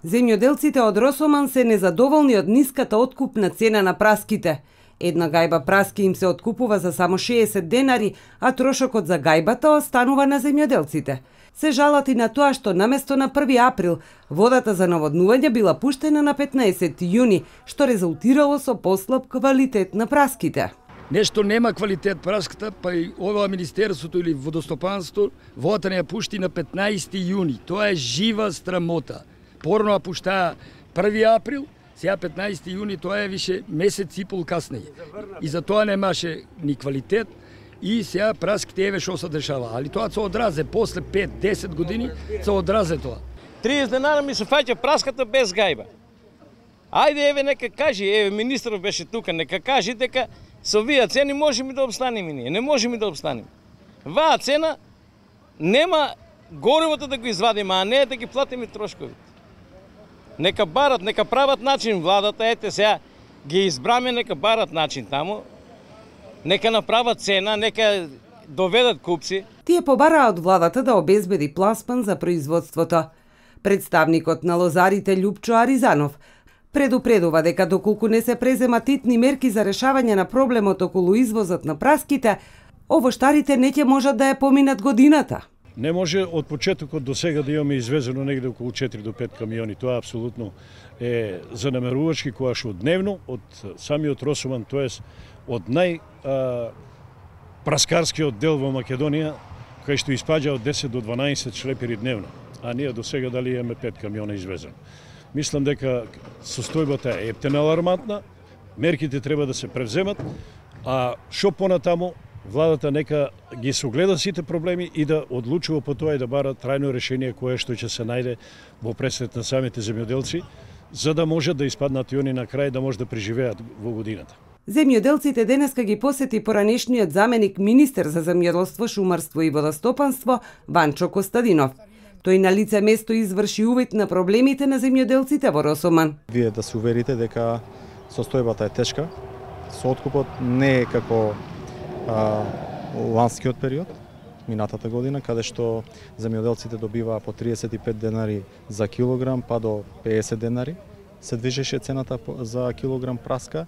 Земјоделците од Росоман се незадоволни од ниската откупна цена на праските. Една гајба праски им се откупува за само 60 денари, а трошокот за гајбата останува на земјоделците. Се жалат и на тоа што наместо на 1 април водата за наводнување била пуштена на 15 јуни, што резултирало со послаб квалитет на праските. Нешто нема квалитет праската, па и ова министерството или водостопанство водата не ја пушти на 15 јуни. Тоа е жива срамота. Порано ја пуштаа 1 април, сега 15 јуни, тоа е више месец и пол каснење. И за тоа немаше ни квалитет, и сега праските еве што се дешава. Али тоа се одразе, после 5-10 години се одразе тоа. 30 денара ми се фаќа праската без гајба. Ајде, еве, нека кажи, еве, министрот беше тука, нека кажи дека со овие цени можеме да обстанеме ние. Не можеме да обстанеме. Ваа цена нема горивото да го извадиме, а не да ги платиме трошковите. Нека барат, нека прават начин владата, ете сега ги избраме, нека барат начин таму. Нека направат цена, нека доведат купци. Тие побараа од владата да обезбеди пласман за производството. Представникот на лозарите Љупчо Аризанов предупредува дека доколку не се преземат итни мерки за решавање на проблемот околу извозот на праските, овоштарите не ќе можат да ја поминат годината. Не може од почетокот до сега да имаме извезено негде околу 4 до 5 камиони. Тоа апсолутно е занемерувачки, која што дневно од самиот Росоман, тоест од праскарскиот дел во Македонија, кај што испаѓа од 10 до 12 шлепери дневно, а ние до сега дали имаме 5 камиона извезено. Мислам дека состојбата е ептена алармантна, мерките треба да се превземат, а што понатаму владата нека ги согледа сите проблеми и да одлучува по тоа и да бара трајно решение кое што ќе се најде во пресрет на самите земјоделци, за да можат да испаднат и они на крај да може да преживеат во годината. Земјоделците денеска ги посети поранешниот заменик министер за земјоделство, шумарство и водостопанство Ванчо Костадинов. Тој на лице место изврши увид на проблемите на земјоделците во Росоман. Вие да се уверите дека состојбата е тешка, со откупот не е како ланскиот период, минатата година, каде што земјоделците добиваа по 35 денари за килограм, па до 50 денари се движеше цената за килограм праска.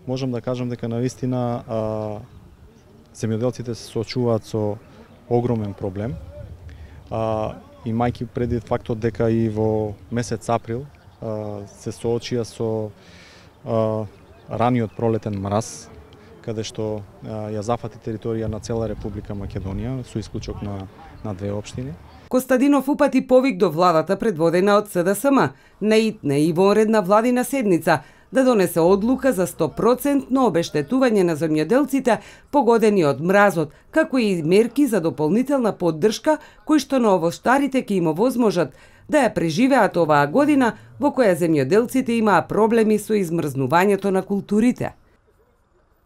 Можам да кажам дека навистина земјоделците се соочуваат со огромен проблем. Имајќи предвид фактот дека и во месец април се соочија со раниот пролетен мраз, каде што ја зафати територија на цела Република Македонија, со исклучок на 2 општини. Костадинов упати повик до владата предводена од СДСМ на итна и вонредна владина седница да донесе одлука за 100% обештетување на земјоделците погодени од мразот, како и мерки за дополнителна поддршка кои што на овоштарите ќе им овозможат да ја преживеат оваа година во која земјоделците имаа проблеми со измрзнувањето на културите.